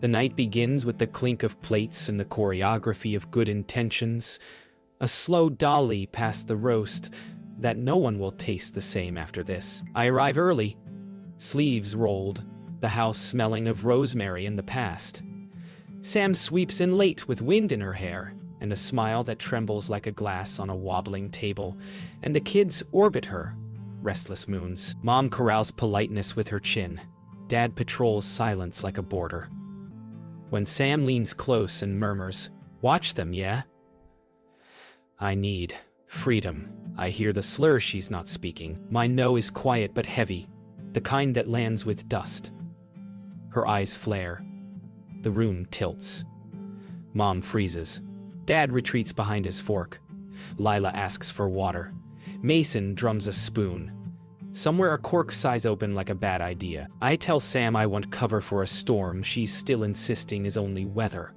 The night begins with the clink of plates and the choreography of good intentions. A slow dolly past the roast that no one will taste the same after this. I arrive early, sleeves rolled, the house smelling of rosemary in the past. Sam sweeps in late with wind in her hair and a smile that trembles like a glass on a wobbling table, and the kids orbit her, restless moons. Mom corrals politeness with her chin. Dad patrols silence like a border. When Sam leans close and murmurs, "Watch them, yeah?" I need freedom. I hear the slur she's not speaking. My no is quiet but heavy, the kind that lands with dust. Her eyes flare. The room tilts. Mom freezes. Dad retreats behind his fork. Lila asks for water. Mason drums a spoon. Somewhere a cork sighs open like a bad idea. I tell Sam I want cover for a storm she's still insisting is only weather.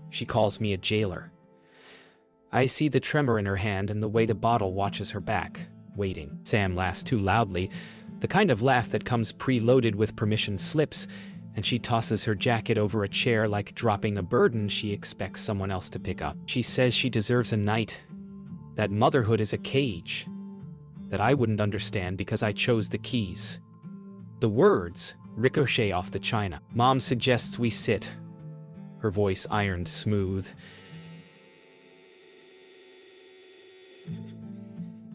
She calls me a jailer. I see the tremor in her hand and the way the bottle watches her back, waiting. Sam laughs too loudly, the kind of laugh that comes preloaded with permission slips, and she tosses her jacket over a chair like dropping a burden she expects someone else to pick up. She says she deserves a night, that motherhood is a cage, that I wouldn't understand because I chose the keys. The words ricochet off the china. Mom suggests we sit, her voice ironed smooth.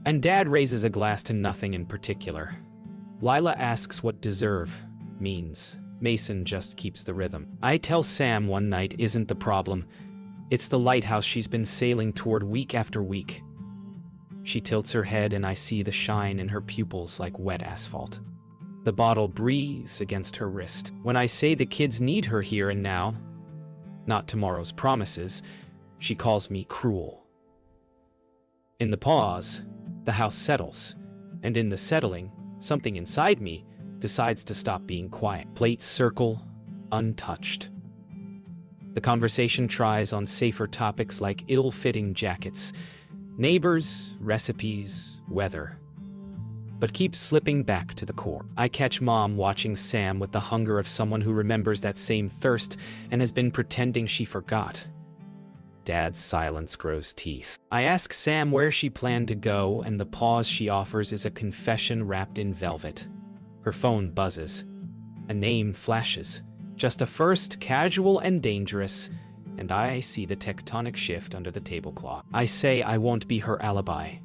And Dad raises a glass to nothing in particular. Lila asks what deserve means. Mason just keeps the rhythm. I tell Sam one night isn't the problem. It's the lighthouse she's been sailing toward week after week. She tilts her head and I see the shine in her pupils like wet asphalt. The bottle breathes against her wrist. When I say the kids need her here and now, not tomorrow's promises, she calls me cruel. In the pause, the house settles, and in the settling, something inside me decides to stop being quiet. Plates circle, untouched. The conversation tries on safer topics like ill-fitting jackets, neighbors, recipes, weather, but keeps slipping back to the core. I catch Mom watching Sam with the hunger of someone who remembers that same thirst and has been pretending she forgot. Dad's silence grows teeth. I ask Sam where she planned to go, and the pause she offers is a confession wrapped in velvet. Her phone buzzes. A name flashes. Just a first, casual and dangerous, and I see the tectonic shift under the tablecloth. I say I won't be her alibi.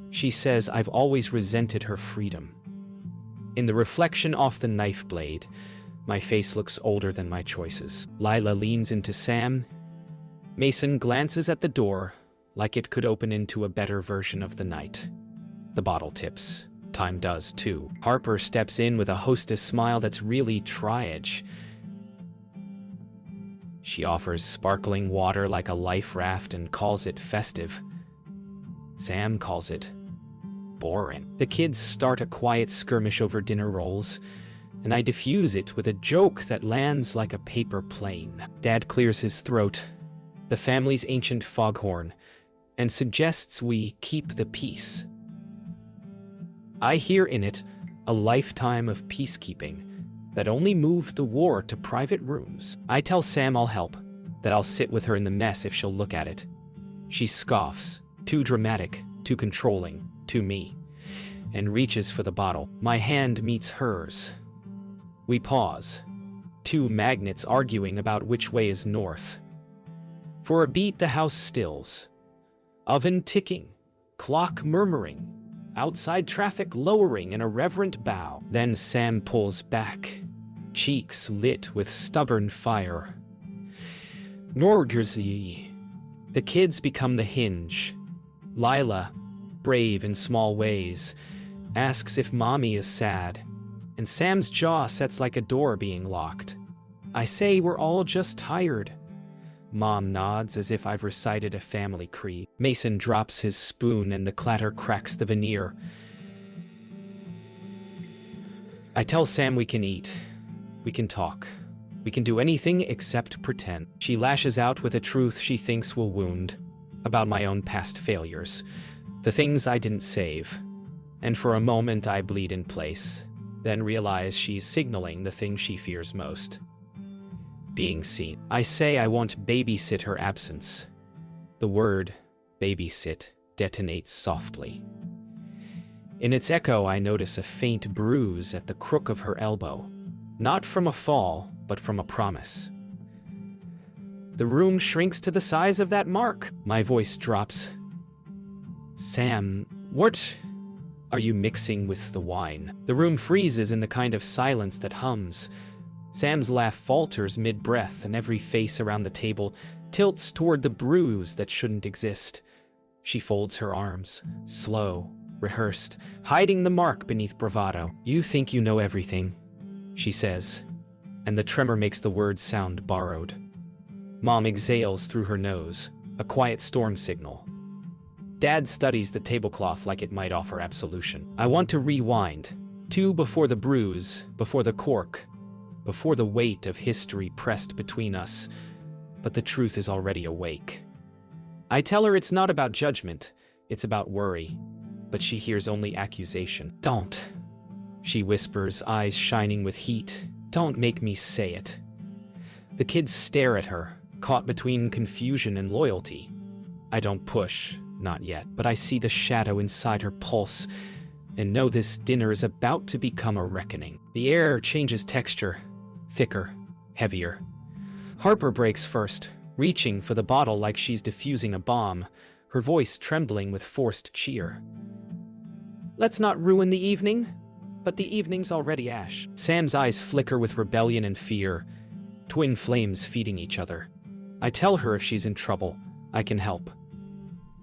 She says I've always resented her freedom. In the reflection off the knife blade, my face looks older than my choices. Lila leans into Sam. Mason glances at the door, like it could open into a better version of the night. The bottle tips. Time does, too. Harper steps in with a hostess smile that's really triage. She offers sparkling water like a life raft and calls it festive. Sam calls it boring. The kids start a quiet skirmish over dinner rolls, and I diffuse it with a joke that lands like a paper plane. Dad clears his throat, the family's ancient foghorn, and suggests we keep the peace. I hear in it a lifetime of peacekeeping that only moved the war to private rooms. I tell Sam I'll help, that I'll sit with her in the mess if she'll look at it. She scoffs, too dramatic, too controlling, too me, and reaches for the bottle. My hand meets hers. We pause, two magnets arguing about which way is north. For a beat the house stills. Oven ticking, clock murmuring, outside traffic lowering in a reverent bow. Then Sam pulls back, cheeks lit with stubborn fire. Norgerzy. The kids become the hinge. Lila, brave in small ways, asks if Mommy is sad, and Sam's jaw sets like a door being locked. I say we're all just tired. Mom nods as if I've recited a family creed. Mason drops his spoon and the clatter cracks the veneer. I tell Sam we can eat, we can talk, we can do anything except pretend. She lashes out with a truth she thinks will wound, about my own past failures, the things I didn't save. And for a moment I bleed in place, then realize she's signaling the thing she fears most. being seen. I say I won't babysit her absence. The word babysit detonates softly. In its echo, I notice a faint bruise at the crook of her elbow, not from a fall, but from a promise. The room shrinks to the size of that mark. My voice drops. Sam, what are you mixing with the wine? The room freezes in the kind of silence that hums. Sam's laugh falters mid-breath, and every face around the table tilts toward the bruise that shouldn't exist. She folds her arms, slow, rehearsed, hiding the mark beneath bravado. You think you know everything, she says, and the tremor makes the words sound borrowed. Mom exhales through her nose, a quiet storm signal. Dad studies the tablecloth like it might offer absolution. I want to rewind, to before the bruise, before the cork, before the weight of history pressed between us, but the truth is already awake. I tell her it's not about judgment, it's about worry, but she hears only accusation. Don't, she whispers, eyes shining with heat. Don't make me say it. The kids stare at her, caught between confusion and loyalty. I don't push, not yet, but I see the shadow inside her pulse and know this dinner is about to become a reckoning. The air changes texture, thicker, heavier. Harper breaks first, reaching for the bottle like she's defusing a bomb, her voice trembling with forced cheer. Let's not ruin the evening, but the evening's already ash. Sam's eyes flicker with rebellion and fear, twin flames feeding each other. I tell her if she's in trouble, I can help.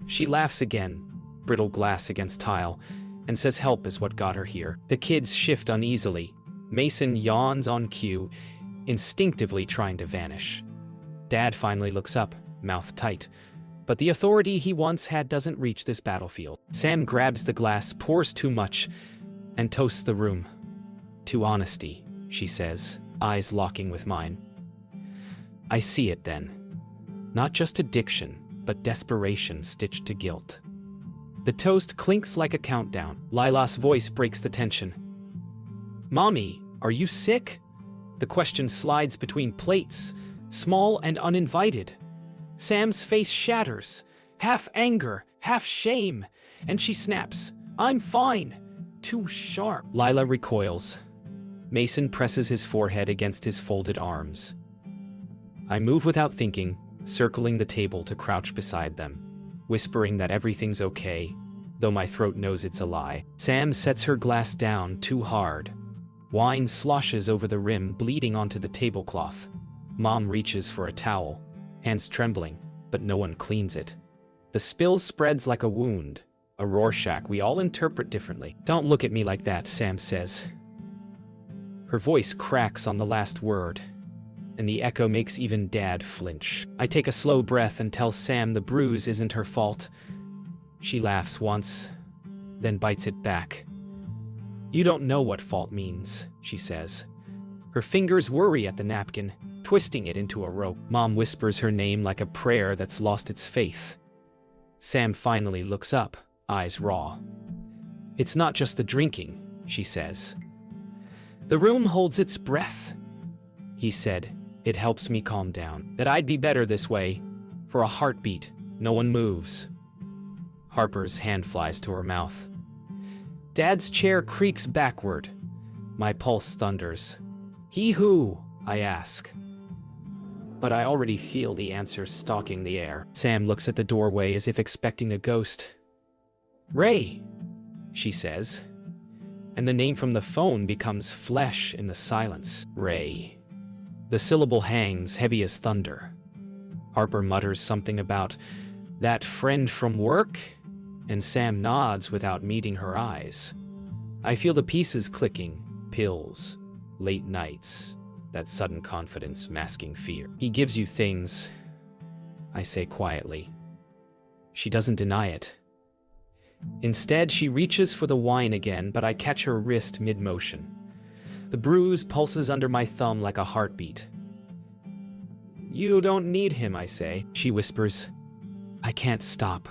She laughs again, brittle glass against tile, and says help is what got her here. The kids shift uneasily. Mason yawns on cue, instinctively trying to vanish. Dad finally looks up, mouth tight. But the authority he once had doesn't reach this battlefield. Sam grabs the glass, pours too much, and toasts the room. To honesty, she says, eyes locking with mine. I see it then. Not just addiction, but desperation stitched to guilt. The toast clinks like a countdown. Lila's voice breaks the tension. Mommy, are you sick? The question slides between plates, small and uninvited. Sam's face shatters, half anger, half shame, and she snaps, I'm fine. Too sharp. Lila recoils. Mason presses his forehead against his folded arms. I move without thinking, circling the table to crouch beside them, whispering that everything's okay, though my throat knows it's a lie. Sam sets her glass down too hard. Wine sloshes over the rim, bleeding onto the tablecloth. Mom reaches for a towel, hands trembling, but no one cleans it. The spill spreads like a wound, a Rorschach we all interpret differently. Don't look at me like that, Sam says. Her voice cracks on the last word, and the echo makes even Dad flinch. I take a slow breath and tell Sam the bruise isn't her fault. She laughs once, then bites it back. You don't know what fault means, she says. Her fingers worry at the napkin, twisting it into a rope. Mom whispers her name like a prayer that's lost its faith. Sam finally looks up, eyes raw. It's not just the drinking, she says. The room holds its breath. He said, it helps me calm down. That I'd be better this way. For a heartbeat, no one moves. Harper's hand flies to her mouth. Dad's chair creaks backward. My pulse thunders. He who? I ask. But I already feel the answer stalking the air. Sam looks at the doorway as if expecting a ghost. Ray, she says. And the name from the phone becomes flesh in the silence. Ray. The syllable hangs heavy as thunder. Harper mutters something about that friend from work, and Sam nods without meeting her eyes. I feel the pieces clicking, pills, late nights, that sudden confidence masking fear. He gives you things, I say quietly. She doesn't deny it. Instead, she reaches for the wine again, but I catch her wrist mid-motion. The bruise pulses under my thumb like a heartbeat. You don't need him, I say. She whispers. I can't stop.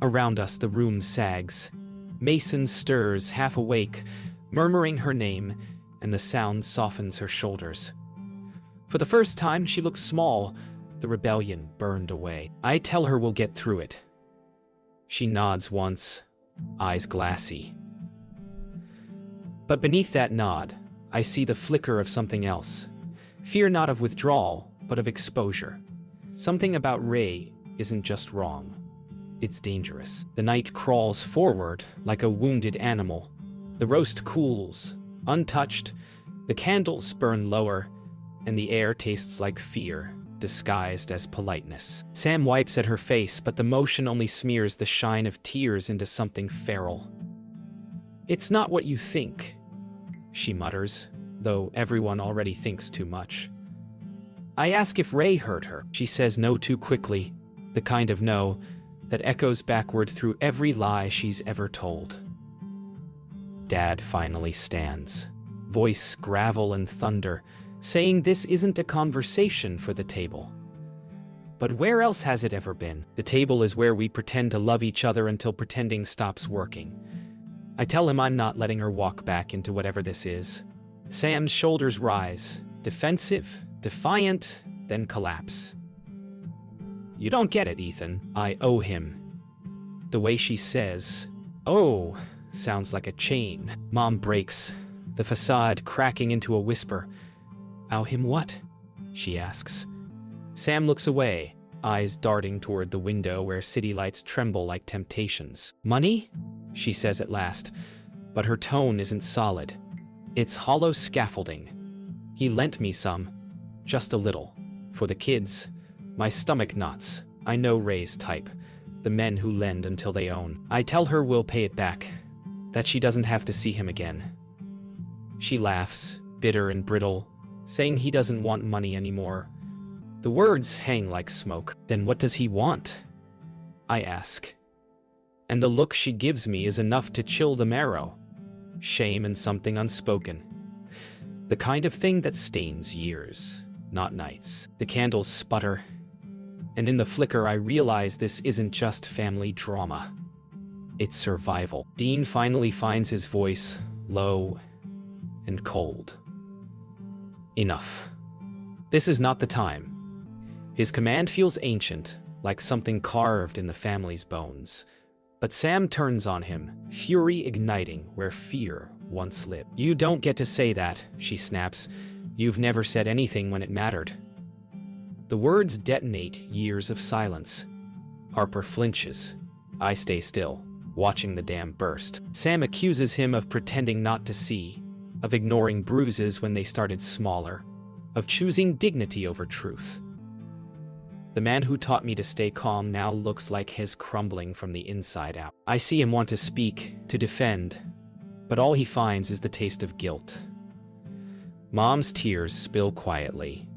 Around us, the room sags. Mason stirs, half awake, murmuring her name, and the sound softens her shoulders. For the first time, she looks small, the rebellion burned away. I tell her we'll get through it. She nods once, eyes glassy. But beneath that nod, I see the flicker of something else. Fear not of withdrawal, but of exposure. Something about Ray isn't just wrong. It's dangerous. The night crawls forward like a wounded animal. The roast cools, untouched, the candles burn lower, and the air tastes like fear, disguised as politeness. Sam wipes at her face, but the motion only smears the shine of tears into something feral. "It's not what you think," she mutters, though everyone already thinks too much. I ask if Ray hurt her. She says no too quickly, the kind of no that echoes backward through every lie she's ever told. Dad finally stands, voice gravel and thunder, saying this isn't a conversation for the table. But where else has it ever been? The table is where we pretend to love each other until pretending stops working. I tell him I'm not letting her walk back into whatever this is. Sam's shoulders rise, defensive, defiant, then collapse. "You don't get it, Ethan. I owe him." The way she says, "Oh," sounds like a chain. Mom breaks, the facade cracking into a whisper. "Owe him what?" she asks. Sam looks away, eyes darting toward the window where city lights tremble like temptations. "Money?" she says at last, but her tone isn't solid. It's hollow scaffolding. He lent me some, just a little, for the kids. My stomach knots. I know Ray's type, the men who lend until they own. I tell her we'll pay it back, that she doesn't have to see him again. She laughs, bitter and brittle, saying he doesn't want money anymore. The words hang like smoke. Then what does he want? I ask. And the look she gives me is enough to chill the marrow. Shame and something unspoken. The kind of thing that stains years, not nights. The candles sputter, and in the flicker I realize this isn't just family drama. It's survival. Dean finally finds his voice, low and cold. Enough. This is not the time. His command feels ancient, like something carved in the family's bones. But Sam turns on him, fury igniting where fear once lived. "You don't get to say that," she snaps. "You've never said anything when it mattered." The words detonate years of silence. Harper flinches. I stay still, watching the dam burst. Sam accuses him of pretending not to see, of ignoring bruises when they started smaller, of choosing dignity over truth. The man who taught me to stay calm now looks like he's crumbling from the inside out. I see him want to speak, to defend, but all he finds is the taste of guilt. Mom's tears spill quietly.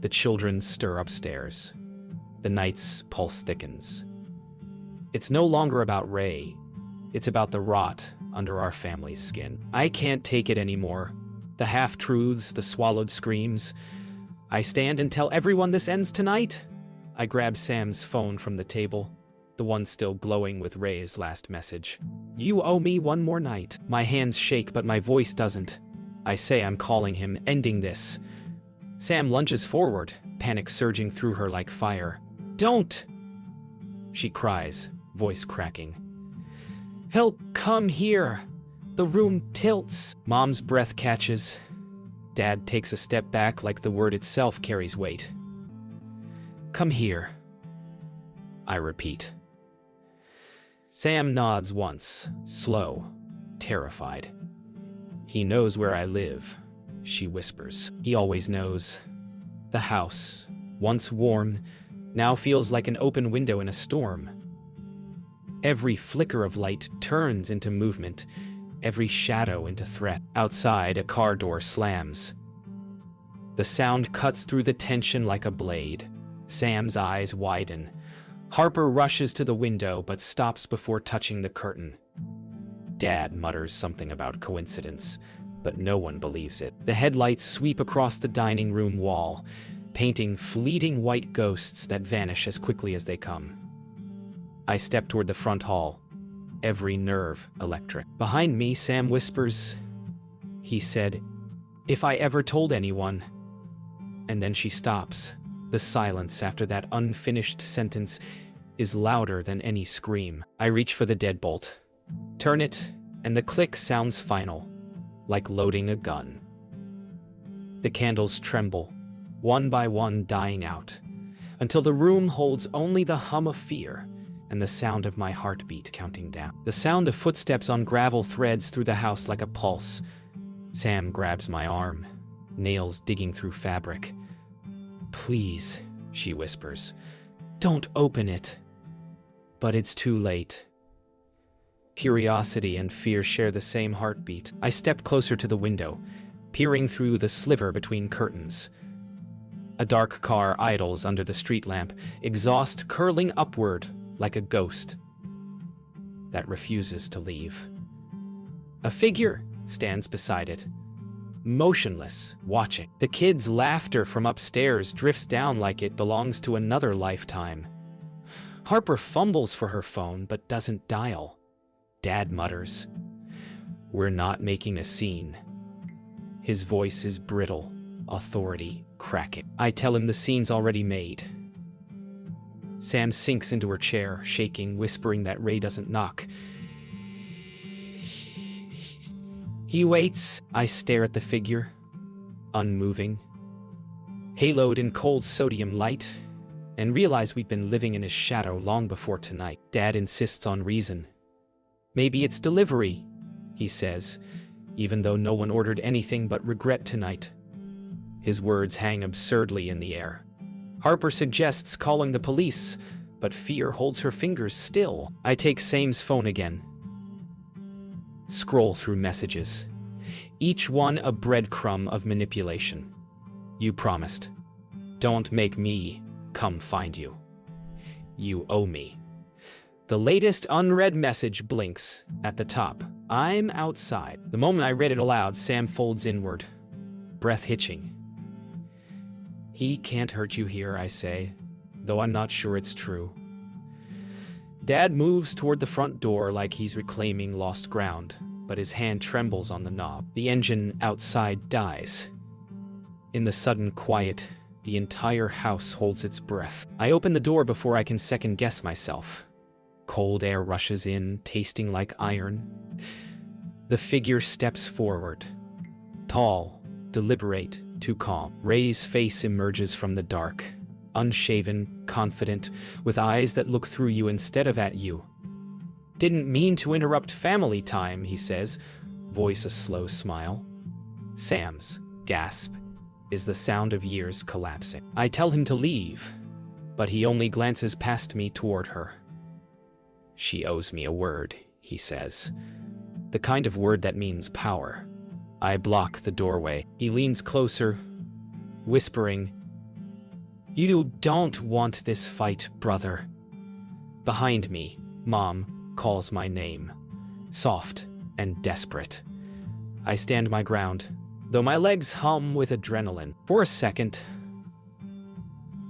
The children stir upstairs. The night's pulse thickens. It's no longer about Ray. It's about the rot under our family's skin. I can't take it anymore. The half-truths, the swallowed screams. I stand and tell everyone this ends tonight. I grab Sam's phone from the table, the one still glowing with Ray's last message. "You owe me one more night." My hands shake, but my voice doesn't. I say I'm calling him, ending this. Sam lunges forward, panic surging through her like fire. "Don't!" she cries, voice cracking. "He'll come here." The room tilts. Mom's breath catches. Dad takes a step back like the word itself carries weight. "Come here," I repeat. Sam nods once, slow, terrified. "He knows where I live," she whispers. He always knows. The house, once warm, now feels like an open window in a storm. Every flicker of light turns into movement, every shadow into threat. Outside, a car door slams. The sound cuts through the tension like a blade. Sam's eyes widen. Harper rushes to the window but stops before touching the curtain. Dad mutters something about coincidence, but no one believes it. The headlights sweep across the dining room wall, painting fleeting white ghosts that vanish as quickly as they come. I step toward the front hall, every nerve electric. Behind me, Sam whispers, "He said, if I ever told anyone." And then she stops. The silence after that unfinished sentence is louder than any scream. I reach for the deadbolt, turn it, and the click sounds final, like loading a gun. The candles tremble, one by one dying out, until the room holds only the hum of fear and the sound of my heartbeat counting down. The sound of footsteps on gravel threads through the house like a pulse. Sam grabs my arm, nails digging through fabric. "Please," she whispers, "don't open it." But it's too late. Curiosity and fear share the same heartbeat. I step closer to the window, peering through the sliver between curtains. A dark car idles under the street lamp, exhaust curling upward like a ghost that refuses to leave. A figure stands beside it, motionless, watching. The kids' laughter from upstairs drifts down like it belongs to another lifetime. Harper fumbles for her phone but doesn't dial. Dad mutters, "We're not making a scene." His voice is brittle, authority cracking. I tell him the scene's already made. Sam sinks into her chair, shaking, whispering that Ray doesn't knock. He waits. I stare at the figure, unmoving, haloed in cold sodium light, and realize we've been living in his shadow long before tonight. Dad insists on reason. "Maybe it's delivery," he says, even though no one ordered anything but regret tonight. His words hang absurdly in the air. Harper suggests calling the police, but fear holds her fingers still. I take Sam's phone again. Scroll through messages, each one a breadcrumb of manipulation. "You promised. Don't make me come find you. You owe me." The latest unread message blinks at the top. "I'm outside." The moment I read it aloud, Sam folds inward, breath hitching. "He can't hurt you here," I say, though I'm not sure it's true. Dad moves toward the front door like he's reclaiming lost ground, but his hand trembles on the knob. The engine outside dies. In the sudden quiet, the entire house holds its breath. I open the door before I can second-guess myself. Cold air rushes in, tasting like iron. The figure steps forward. Tall, deliberate, too calm. Ray's face emerges from the dark. Unshaven, confident, with eyes that look through you instead of at you. "Didn't mean to interrupt family time," he says, voice a slow smile. Sam's gasp is the sound of years collapsing. I tell him to leave, but he only glances past me toward her. "She owes me a word," he says. The kind of word that means power. I block the doorway. He leans closer, whispering, "You don't want this fight, brother." Behind me, Mom calls my name, soft and desperate. I stand my ground, though my legs hum with adrenaline. For a second,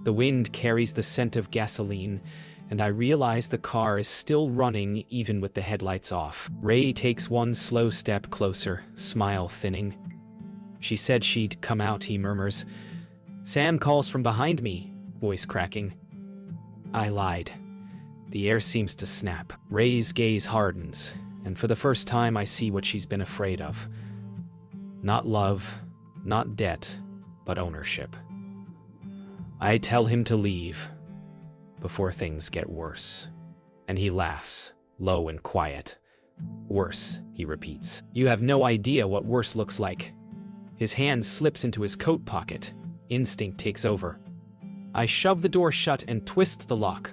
the wind carries the scent of gasoline, and I realize the car is still running even with the headlights off. Ray takes one slow step closer, smile thinning. "She said she'd come out," he murmurs. Sam calls from behind me, voice cracking. I lied. The air seems to snap. Ray's gaze hardens, and for the first time I see what she's been afraid of. Not love, not debt, but ownership. I tell him to leave before things get worse. And he laughs, low and quiet. "Worse," he repeats. "You have no idea what worse looks like." His hand slips into his coat pocket. Instinct takes over. I shove the door shut and twist the lock.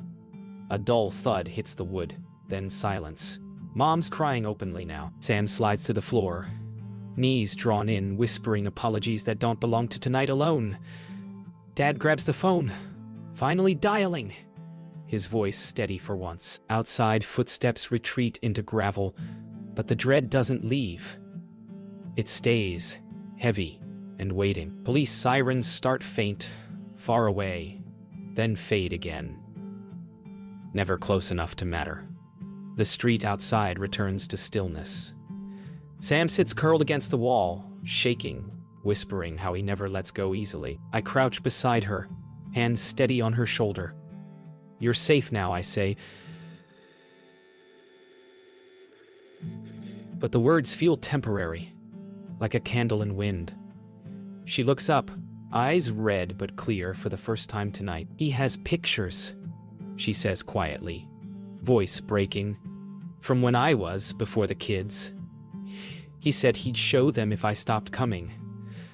A dull thud hits the wood, then silence. Mom's crying openly now. Sam slides to the floor, knees drawn in, whispering apologies that don't belong to tonight alone. Dad grabs the phone, finally dialing. His voice steady for once. Outside, footsteps retreat into gravel, but the dread doesn't leave. It stays, heavy and waiting. Police sirens start faint, far away, then fade again. Never close enough to matter. The street outside returns to stillness. Sam sits curled against the wall, shaking, whispering how he never lets go easily. I crouch beside her, hands steady on her shoulder. You're safe now, I say. But the words feel temporary, like a candle in wind. She looks up, eyes red but clear for the first time tonight. He has pictures, she says quietly, voice breaking, from when I was before the kids. He said he'd show them if I stopped coming.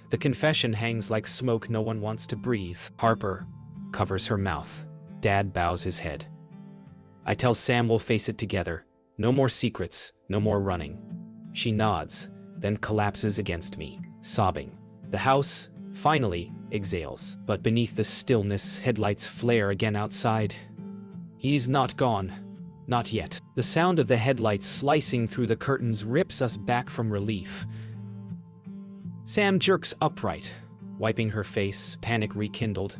The confession hangs like smoke no one wants to breathe. Harper covers her mouth. Dad bows his head. I tell Sam we'll face it together. No more secrets, no more running. She nods, then collapses against me, sobbing. The house, finally, exhales. But beneath the stillness, headlights flare again outside. He's not gone. Not yet. The sound of the headlights slicing through the curtains rips us back from relief. Sam jerks upright, wiping her face, panic rekindled.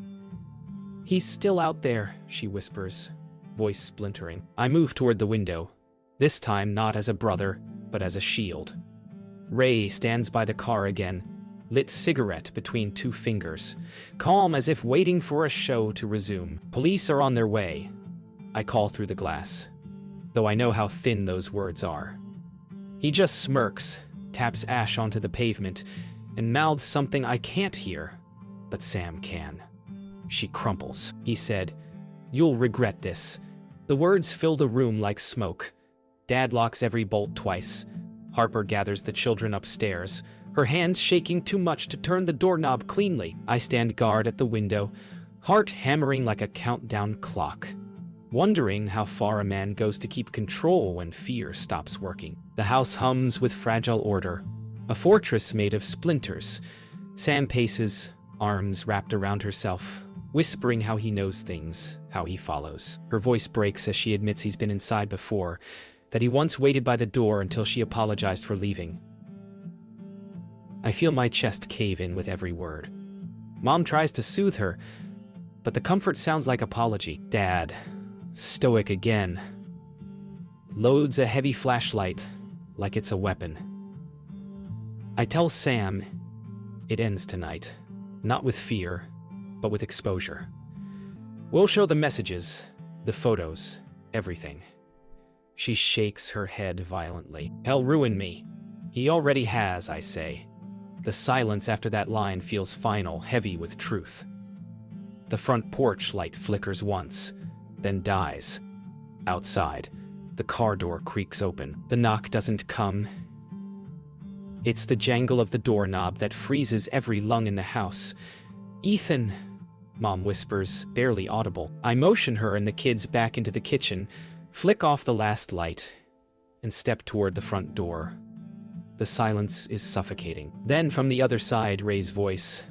He's still out there, she whispers, voice splintering. I move toward the window, this time not as a brother, but as a shield. Ray stands by the car again, lit cigarette between two fingers, calm as if waiting for a show to resume. Police are on their way, I call through the glass, though I know how thin those words are. He just smirks, taps ash onto the pavement, and mouths something I can't hear, but Sam can. She crumples. He said, "You'll regret this." The words fill the room like smoke. Dad locks every bolt twice. Harper gathers the children upstairs, her hands shaking too much to turn the doorknob cleanly. I stand guard at the window, heart hammering like a countdown clock, wondering how far a man goes to keep control when fear stops working. The house hums with fragile order, a fortress made of splinters. Sam paces, arms wrapped around herself, whispering how he knows things, how he follows. Her voice breaks as she admits he's been inside before, that he once waited by the door until she apologized for leaving. I feel my chest cave in with every word. Mom tries to soothe her, but the comfort sounds like apology. Dad, stoic again, loads a heavy flashlight like it's a weapon. I tell Sam it ends tonight, not with fear, but with exposure. We'll show the messages, the photos, everything. She shakes her head violently. He'll ruin me. He already has, I say. The silence after that line feels final, heavy with truth. The front porch light flickers once, then dies. Outside, the car door creaks open. The knock doesn't come. It's the jangle of the doorknob that freezes every lung in the house. "Ethan," Mom whispers, barely audible. I motion her and the kids back into the kitchen, flick off the last light, and step toward the front door. The silence is suffocating. Then from the other side, Ray's voice,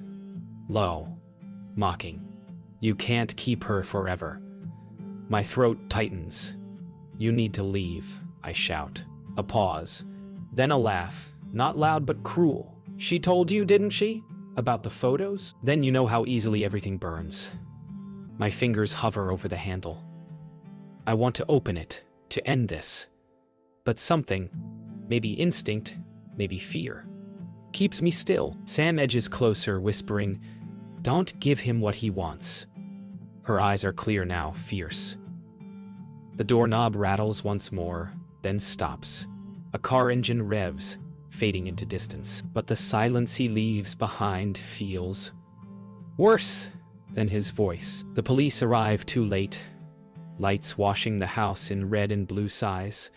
low, mocking. "You can't keep her forever." My throat tightens. "You need to leave," I shout. A pause, then a laugh, not loud but cruel. "She told you, didn't she? About the photos?" Then you know how easily everything burns. My fingers hover over the handle. I want to open it, to end this. But something, maybe instinct, maybe fear, keeps me still. Sam edges closer, whispering, "Don't give him what he wants." Her eyes are clear now, fierce. The doorknob rattles once more, then stops. A car engine revs, fading into distance. But the silence he leaves behind feels worse than his voice. The police arrive too late, lights washing the house in red and blue size.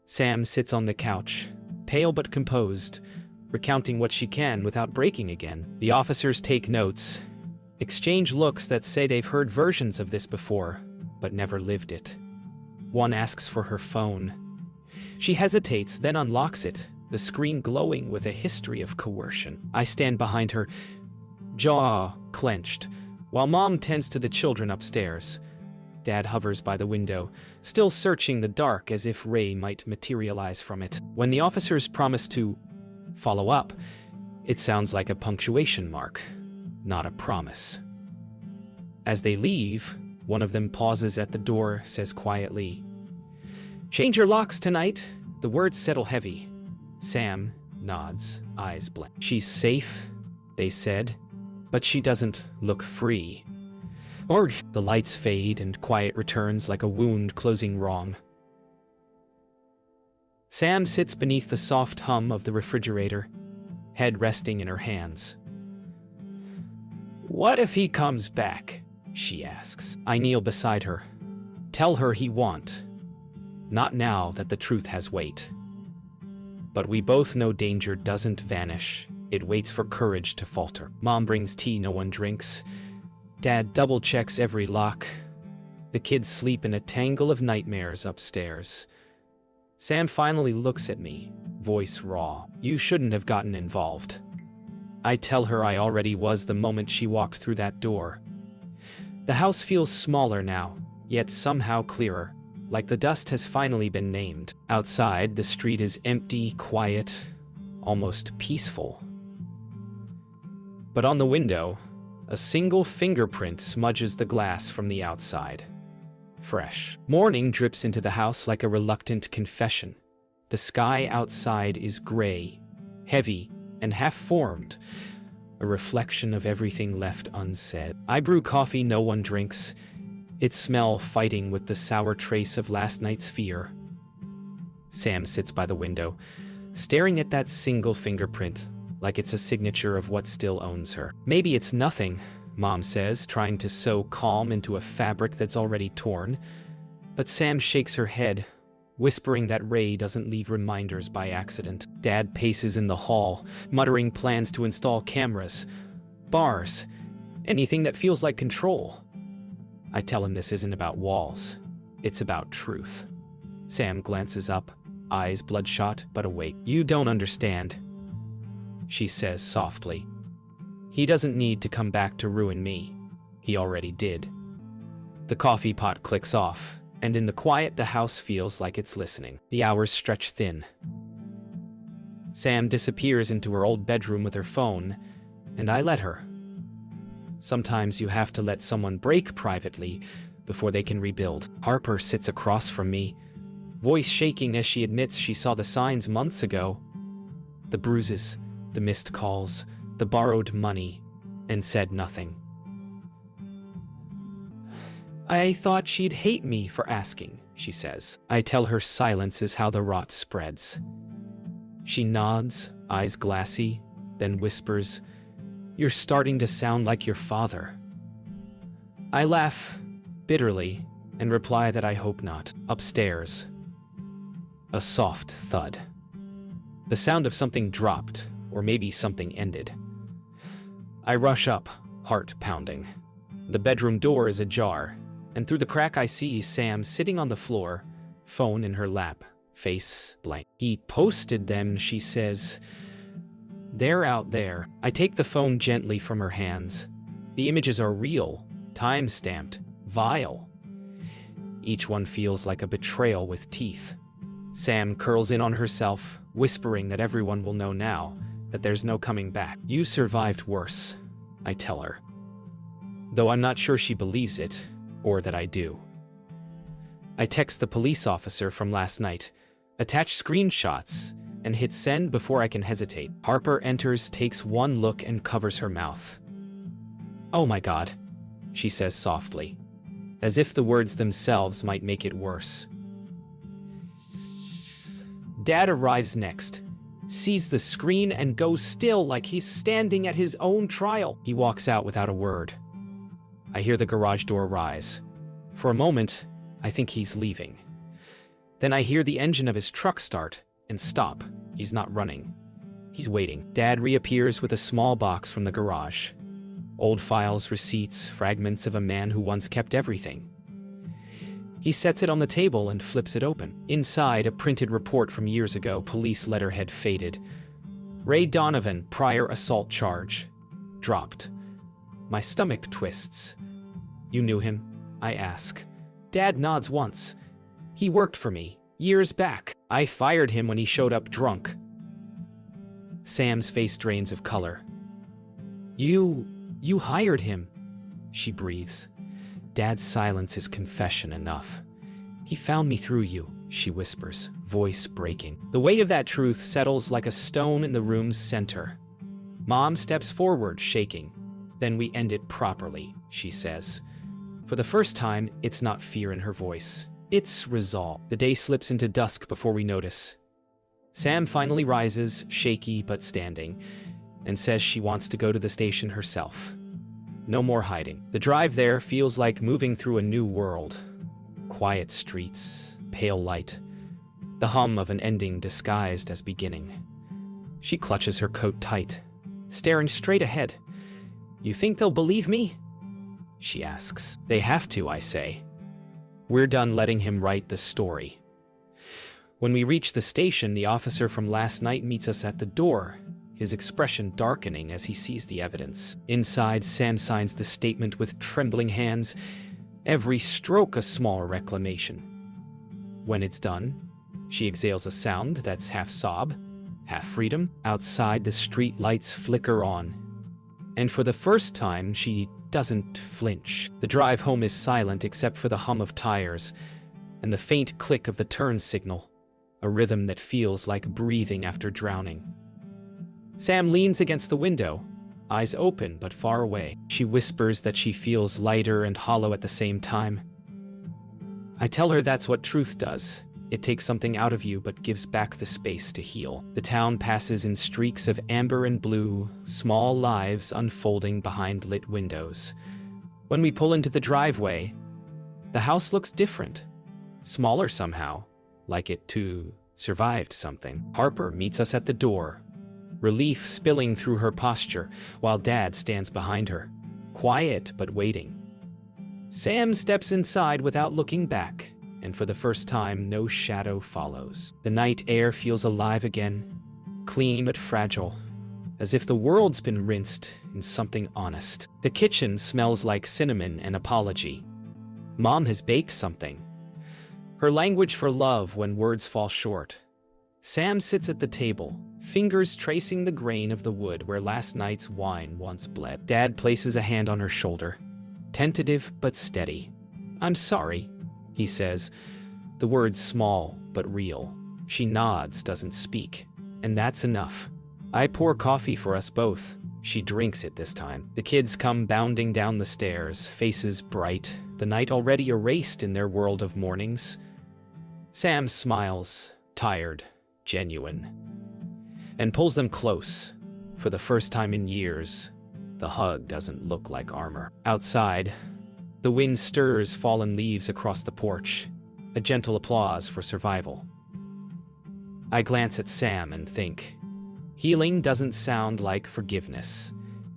Sam sits on the couch, pale but composed, recounting what she can without breaking again. The officers take notes, exchange looks that say they've heard versions of this before, but never lived it. One asks for her phone. She hesitates, then unlocks it, the screen glowing with a history of coercion. I stand behind her, jaw clenched, while Mom tends to the children upstairs. Dad hovers by the window, still searching the dark as if Ray might materialize from it. When the officers promise to follow up, it sounds like a punctuation mark, not a promise. As they leave, one of them pauses at the door, says quietly, "Change your locks tonight." The words settle heavy. Sam nods, eyes blank. "She's safe?" they said, but she doesn't look free. Or the lights fade and quiet returns like a wound closing wrong. Sam sits beneath the soft hum of the refrigerator, head resting in her hands. "What if he comes back?" she asks. I kneel beside her. Tell her he won't. Not now that the truth has weight. But we both know danger doesn't vanish. It waits for courage to falter. Mom brings tea no one drinks. Dad double-checks every lock. The kids sleep in a tangle of nightmares upstairs. Sam finally looks at me, voice raw. "You shouldn't have gotten involved." I tell her I already was the moment she walked through that door. The house feels smaller now, yet somehow clearer, like the dust has finally been named. Outside, the street is empty, quiet, almost peaceful. But on the window, a single fingerprint smudges the glass from the outside. Fresh. Morning drips into the house like a reluctant confession. The sky outside is gray, heavy, and half-formed, a reflection of everything left unsaid. I brew coffee no one drinks, its smell fighting with the sour trace of last night's fear. Sam sits by the window, staring at that single fingerprint, like it's a signature of what still owns her. Maybe it's nothing, Mom says, trying to sew calm into a fabric that's already torn. But Sam shakes her head, whispering that Ray doesn't leave reminders by accident. Dad paces in the hall, muttering plans to install cameras, bars, anything that feels like control. I tell him this isn't about walls. It's about truth. Sam glances up, eyes bloodshot but awake. "You don't understand," she says softly. "He doesn't need to come back to ruin me. He already did." The coffee pot clicks off, and in the quiet the house feels like it's listening. The hours stretch thin. Sam disappears into her old bedroom with her phone, and I let her. Sometimes you have to let someone break privately before they can rebuild. Harper sits across from me, voice shaking as she admits she saw the signs months ago. The bruises, the missed calls, the borrowed money, and said nothing. "I thought she'd hate me for asking," she says. I tell her silence is how the rot spreads. She nods, eyes glassy, then whispers, "You're starting to sound like your father." I laugh, bitterly, and reply that I hope not. Upstairs, a soft thud. The sound of something dropped, or maybe something ended. I rush up, heart pounding. The bedroom door is ajar, and through the crack I see Sam sitting on the floor, phone in her lap, face blank. "He posted them," she says. "They're out there." I take the phone gently from her hands. The images are real, time-stamped, vile. Each one feels like a betrayal with teeth. Sam curls in on herself, whispering that everyone will know now, that there's no coming back. "You survived worse," I tell her. Though I'm not sure she believes it, or that I do. I text the police officer from last night, attach screenshots, and hit send before I can hesitate. Harper enters, takes one look, and covers her mouth. "Oh my God," she says softly, as if the words themselves might make it worse. Dad arrives next, sees the screen, and goes still like he's standing at his own trial. He walks out without a word. I hear the garage door rise. For a moment, I think he's leaving. Then I hear the engine of his truck start and stop. He's not running. He's waiting. Dad reappears with a small box from the garage. Old files, receipts, fragments of a man who once kept everything. He sets it on the table and flips it open. Inside, a printed report from years ago, police letterhead faded. Ray Donovan, prior assault charge. Dropped. My stomach twists. "You knew him?" I ask. Dad nods once. "He worked for me, years back. I fired him when he showed up drunk." Sam's face drains of color. You hired him," she breathes. Dad's silence is confession enough. "He found me through you," she whispers, voice breaking. The weight of that truth settles like a stone in the room's center. Mom steps forward, shaking. Then we end it properly, she says. For the first time, it's not fear in her voice. It's resolve. The day slips into dusk before we notice. Sam finally rises, shaky but standing, and says she wants to go to the station herself. No more hiding. The drive there feels like moving through a new world. Quiet streets, pale light, the hum of an ending disguised as beginning. She clutches her coat tight, staring straight ahead. "You think they'll believe me?" she asks. "They have to," I say. We're done letting him write the story. When we reach the station, the officer from last night meets us at the door, his expression darkening as he sees the evidence. Inside, Sam signs the statement with trembling hands, every stroke a small reclamation. When it's done, she exhales a sound that's half sob, half freedom. Outside, the street lights flicker on, and for the first time, she doesn't flinch. The drive home is silent except for the hum of tires and the faint click of the turn signal, a rhythm that feels like breathing after drowning. Sam leans against the window, eyes open but far away. She whispers that she feels lighter and hollow at the same time. I tell her that's what truth does. It takes something out of you but gives back the space to heal. The town passes in streaks of amber and blue, small lives unfolding behind lit windows. When we pull into the driveway, the house looks different. Smaller somehow, like it too survived something. Harper meets us at the door, relief spilling through her posture, while Dad stands behind her, quiet but waiting. Sam steps inside without looking back, and for the first time, no shadow follows. The night air feels alive again, clean but fragile, as if the world's been rinsed in something honest. The kitchen smells like cinnamon and apology. Mom has baked something, her language for love when words fall short. Sam sits at the table, fingers tracing the grain of the wood where last night's wine once bled. Dad places a hand on her shoulder, tentative but steady. "I'm sorry," he says, the words small but real. She nods, doesn't speak, and that's enough. I pour coffee for us both. She drinks it this time. The kids come bounding down the stairs, faces bright, the night already erased in their world of mornings. Sam smiles, tired, genuine, and pulls them close. For the first time in years, the hug doesn't look like armor. Outside, the wind stirs fallen leaves across the porch, a gentle applause for survival. I glance at Sam and think, healing doesn't sound like forgiveness.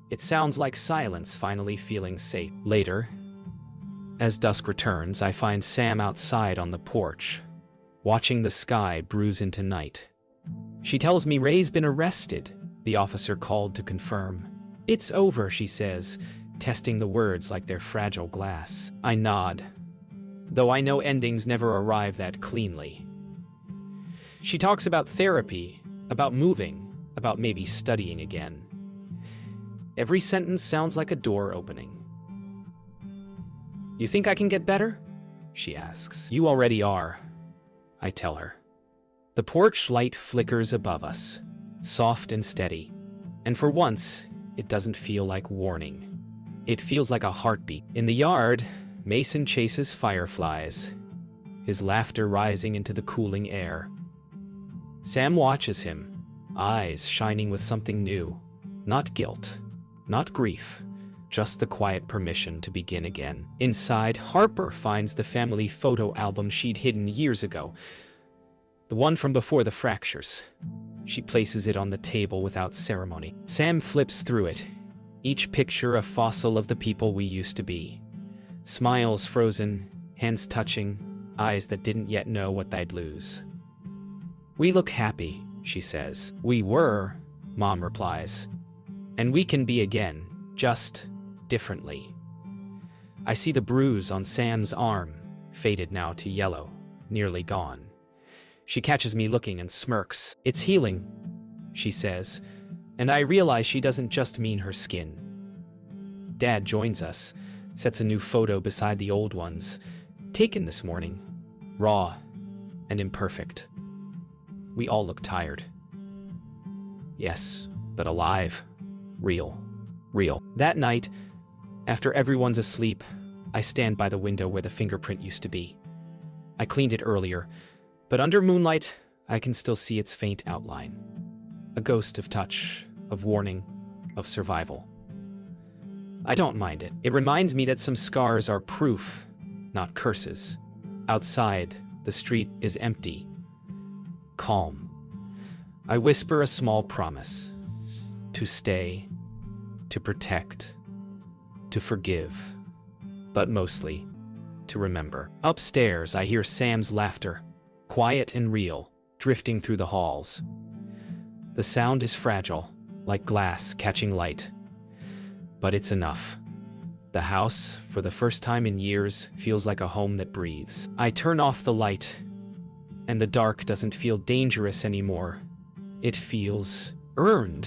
It sounds like silence finally feeling safe. Later, as dusk returns, I find Sam outside on the porch, watching the sky bruise into night. She tells me Ray's been arrested, the officer called to confirm. "It's over," she says, testing the words like they're fragile glass. I nod, though I know endings never arrive that cleanly. She talks about therapy, about moving, about maybe studying again. Every sentence sounds like a door opening. "You think I can get better?" she asks. "You already are," I tell her. The porch light flickers above us, soft and steady, and for once, it doesn't feel like warning. It feels like a heartbeat. In the yard, Mason chases fireflies, his laughter rising into the cooling air. Sam watches him, eyes shining with something new. Not guilt, not grief, just the quiet permission to begin again. Inside, Harper finds the family photo album she'd hidden years ago, the one from before the fractures. She places it on the table without ceremony. Sam flips through it, each picture a fossil of the people we used to be. Smiles frozen, hands touching, eyes that didn't yet know what they'd lose. "We look happy," she says. "We were," Mom replies. "And we can be again, just differently." I see the bruise on Sam's arm, faded now to yellow, nearly gone. She catches me looking and smirks. "It's healing," she says, and I realize she doesn't just mean her skin. Dad joins us, sets a new photo beside the old ones, taken this morning, raw and imperfect. We all look tired. Yes, but alive. Real. Real. That night, after everyone's asleep, I stand by the window where the fingerprint used to be. I cleaned it earlier, but under moonlight, I can still see its faint outline. A ghost of touch, of warning, of survival. I don't mind it. It reminds me that some scars are proof, not curses. Outside, the street is empty. Calm. I whisper a small promise. To stay, to protect, to forgive, but mostly, to remember. Upstairs, I hear Sam's laughter, quiet and real, drifting through the halls. The sound is fragile, like glass catching light. But it's enough. The house, for the first time in years, feels like a home that breathes. I turn off the light, and the dark doesn't feel dangerous anymore. It feels earned.